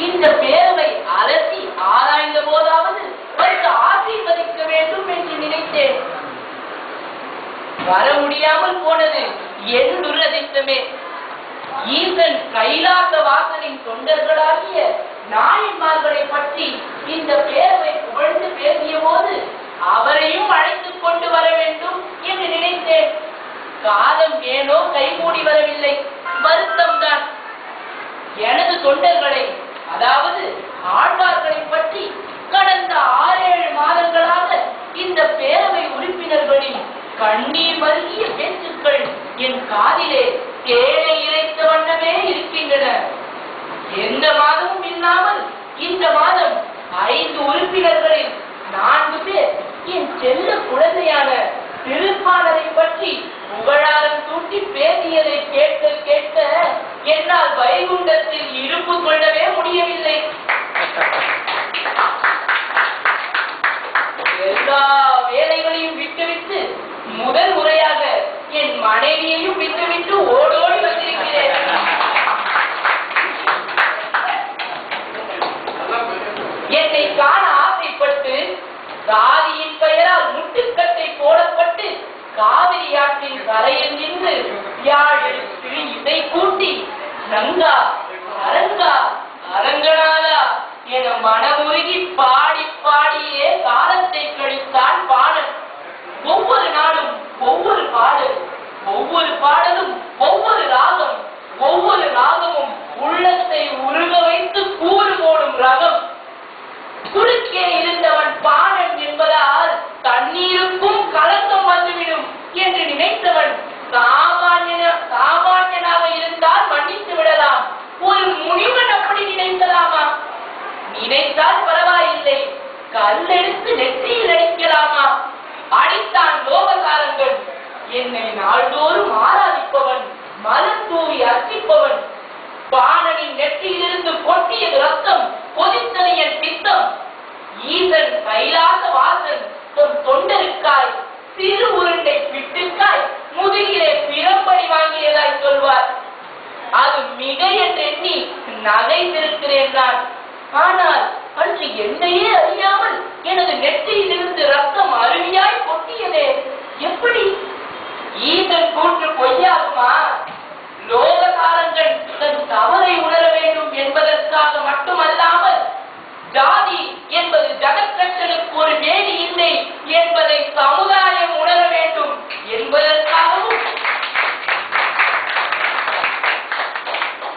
இந்த பேரவை அலசி ஆராய்ந்த போதாவது வந்து ஆசீர்வதிக்க வேண்டும் என்று நினைத்தேன். வர முடியாமல் போனது என் துரதிர்ஷ்டமே. ஈசன் கைலாச வாசனின் தொண்டர்களாகிய நாயன்மார்களை பற்றி இந்த பேரவை புகழ்ந்து பேசிய போது அவரையும் அழைத்துக் கொண்டு வர வேண்டும் என்று நினைத்தேன். காலம் ஏனோ கைகூடி வரவில்லை. வருத்தம்தான். எனது தொண்டர்களை, அதாவது ஆழ்வார்களை பற்றி கடந்த 6-7 மாதங்களாக இந்த பேரவை உறுப்பினர்களின் கண்ணீர் மல்கிய பேச்சுக்கள் என் காதிலே தேனை இறைத்த வண்ணமே இருக்கின்றன. எந்த மாதமும் இல்லாமல் இந்த மாதம் 5 உறுப்பினர்களில் 4 பேர் என் செல்ல குழந்தையான திருப்பாணரை பற்றி புகழாரம் சூட்டி பேசியதை கேட்க கேட்க என்னால் வைகுண்டத்தில் இருப்பு கொள்ளவே முடியவில்லை. எல்லா வேலைகளையும் விட்டுவிட்டு முதல் முறையாக என் மனைவியையும் விட்டுவிட்டு ஓடோடி வந்திருக்கிறேன். என்னை காண ஆசைப்பட்டு சாதியின் பெயரால் முட்டுக்கட்டை போடப்பட்டு காவிரி ஆற்றின் கரையில் நின்று யாழ் எடுத்து இசை கூட்டி ரங்கா அரங்கா அரங்கனாதா என மனமுருகி பாடி பாடியே காலத்தை கழித்தான் பாடல். ஒவ்வொரு நாளும் ஒவ்வொரு பாடல், ஒவ்வொரு பாடலும் ஒவ்வொரு ராகம், ஒவ்வொரு ராகமும் உள்ளத்தை உருக வைத்து கூறு போடும் ரகம். குறுக்கே இருந்தவன் பாணன் என்பதால் தண்ணீருக்கும் கலக்கம் வந்துவிடும் என்று நினைத்தவன் சாமானியனாக இருந்தால் மன்னித்து விடலாம். ஒரு முனிவன் அப்படி நினைக்கலாமா? நினைத்தால் பரவாயில்லை, கல்லெடுத்து நெற்றியில் அடிக்கலாமா? அடித்தான் லோகசாரங்கள். என்னை நாள்தோறும் ஆராதிப்பவன், மலர் தூவி அர்ச்சிப்பவன். பாணனின் நெற்றியிலிருந்து கொட்டியது ரத்தம், கொதித்தது என் பித்தம். ஈசன் கைலாச வாசன் தன் தொண்டருக்காய் சிறு உருண்டை பிட்டுக்காய் முதுகிலே பிறப்படி வாங்கியதாய் சொல்வார். அது மிக என்றெண்ணி நகைத்திருக்கிறேன் நான். ஆனால் அன்று என்னையே அறியாமல் எனது நெற்றியிலிருந்து ரத்தம் அருவியாய் கொட்டியதே எப்படி? ஈசன் கூற்று பொய்யாகுமா? லோகசாரங்கள் தன் தவறை உணர வேண்டும் என்பதற்காக மட்டுமல்லாமல் ஜாதி என்பது ஜகத்கட்டனுக்கு ஒரு வேலி இல்லை என்பதை சமுதாயம் உணர வேண்டும் என்பதற்காகவும்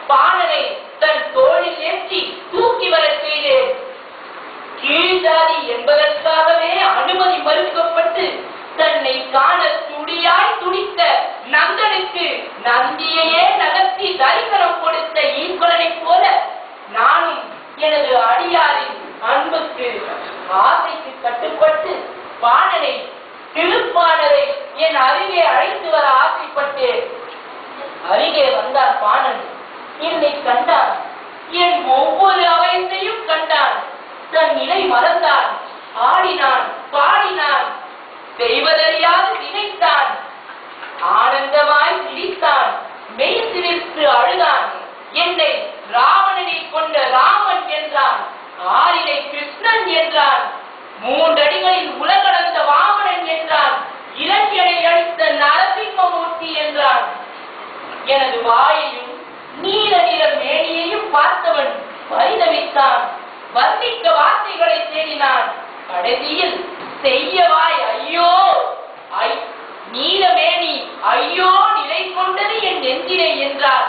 பாணனை தன் தோளில் ஏற்றி தூக்கி வர செய்தேன். கீழ் ஜாதி என்பதற்காகவே அனுமதி மறுக்கப்பட்டு தன்னை காண துடியாய் துடித்த நந்தனுக்கு நந்தியையே நகர்த்தி தரிசனம் கொடுத்த ஈஸ்வரனை போல நானும் எனது அடியாரின் அன்புக்கு ஆசைக்கு கட்டுப்பட்டு பாணனை திருப்பாணரை என் அருகே அழைத்து வர ஆசைப்பட்டேன். அருகே வந்தான் பாணன். என்னை கண்டான். என் ஒவ்வொரு அவயத்தையும் கண்டான். தன் நிலை மறந்தான். ஆடினான், பாடினான், செய்வதறியாது நினைத்தான். ஆனந்தமாய் சிரித்தான், மெய் சிரித்து அழுதான். என்னை ராவணனை கொண்ட ராமன் என்றான். ஆறினை கிருஷ்ணன் என்றான். 3 அடிகளில் உலகளந்த வாமனன் என்றான். இலக்கியனை அளித்த நரசிம்மமூர்த்தி என்றான். எனது வாயையும் நீல நிற மேனியையும் பார்த்தவன் பரிதவித்தான். வர்ணிக்க வார்த்தைகளை தேடினான். கடைசியில் செய்யவாய் ஐயோ, நீலமேனி ஐயோ நிலை கொண்டது என் நெஞ்சினை என்றான்.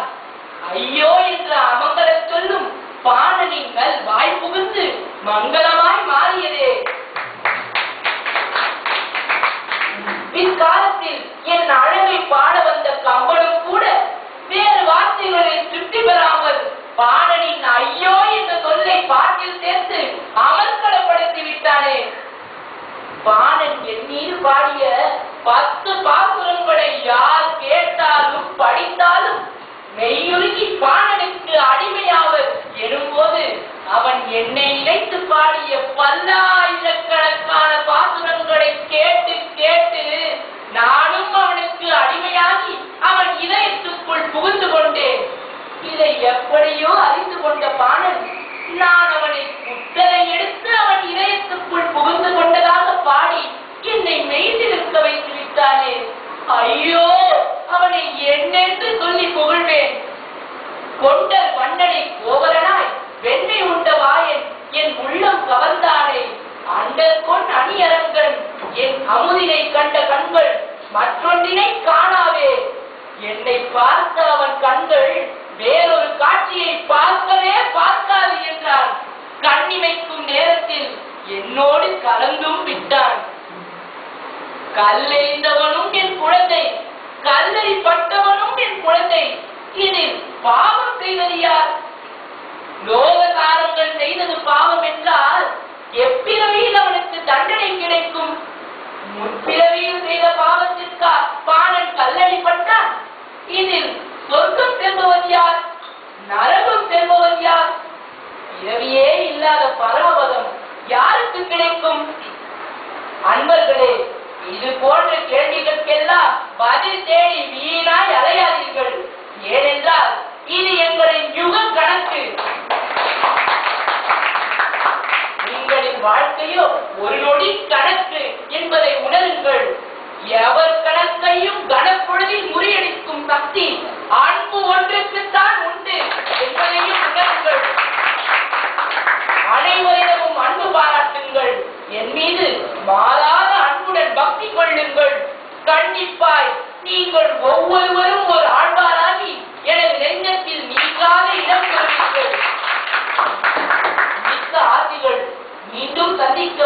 ஐயோ என்ற அமங்கல சொல்லும் பாணனின் நல் வாய் புகுந்து மங்களமாய் மாறியதே. பிற்காலத்தில் என் அழகை பாட வந்த கம்பனும் கூட வேறு வார்த்தைகளை சுற்றி பெறாமல் பாணனின் ஐயோ என்ற சொல்லை பாட்டில் சேர்த்து அமர்க்களப்படுத்தி விட்டானே. பாணன் என் மீது பாடிய 10 பாசுரங்களை யார் கேட்டாலும் படித்தாலும் மெய்யுருகி பாணனுக்கு அடிமையாவர் எனும்போது அவன் என்னை நினைத்து பாடிய பல்லாயிரக்கணக்கான பாசுரங்களை கேட்டு கேட்டு நானும் அவனுக்கு அடிமையாகி அவன் இதயத்துக்குள் புகுந்து கொண்டேன். இதை எப்படியோ அறிந்து கொண்ட பாணன் மற்றொன்றினை காணாவே. என்னை பார்த்த அவன் கண்கள் வேறொரு காட்சியை பார்க்கவே பார்க்காது என்றான். கண்ணிமைக்கும் நேரத்தில் என்னோடு கலந்தும் விட்டான். கல்லெறிந்தவனும் என் குழந்தை, கல்லெறிப்பட்டவனும் என் குழந்தை. இதில் பாவம் செய்வது யார்? லோகசாரங்கள் செய்தது பாவம் என்றால் எப்பிறவியில் அவனுக்கு தண்டனை கிடைக்கும்? முற்பிறவியில் செய்த பாவத்திற்கா பாணன் கல்லடிப்பட்டான்? இதில் சொர்க்கம் செல்பவன் யார்? நரகம் செல்பவன் யார்? பிறவியே இல்லாத பரமபதம் யாருக்கு கிடைக்கும்? அன்பர்களே, இது போன்ற கேள்விகளுக்கெல்லாம் பதில் தேடி வீணாய் அலையாதீர்கள். ஏனென்றால் இது எங்களின் யுக கணக்கு. உங்களின் வாழ்க்கையோ ஒரு நொடி கணக்கு என்பதை உணருங்கள். எவர் கணக்கையும் கனப்பொழுதில் முறியடிக்கும் சக்தி அன்பு ஒன்றுக்குத்தான் உண்டு என்பதையும் உணருங்கள். அனைவரிடமும் அன்பு பாராட்டுங்கள். என் மீது மாறாத அன்புடன் பக்தி கொள்ளுங்கள். கண்டிப்பாய் நீங்கள் ஒவ்வொருவரும் ஒரு ஆழ்வாராகி எனது நெஞ்சத்தில் நீங்காத இடம் பெறுவீர்கள். மிக்க ஆசிகள். மீண்டும் சந்திக்க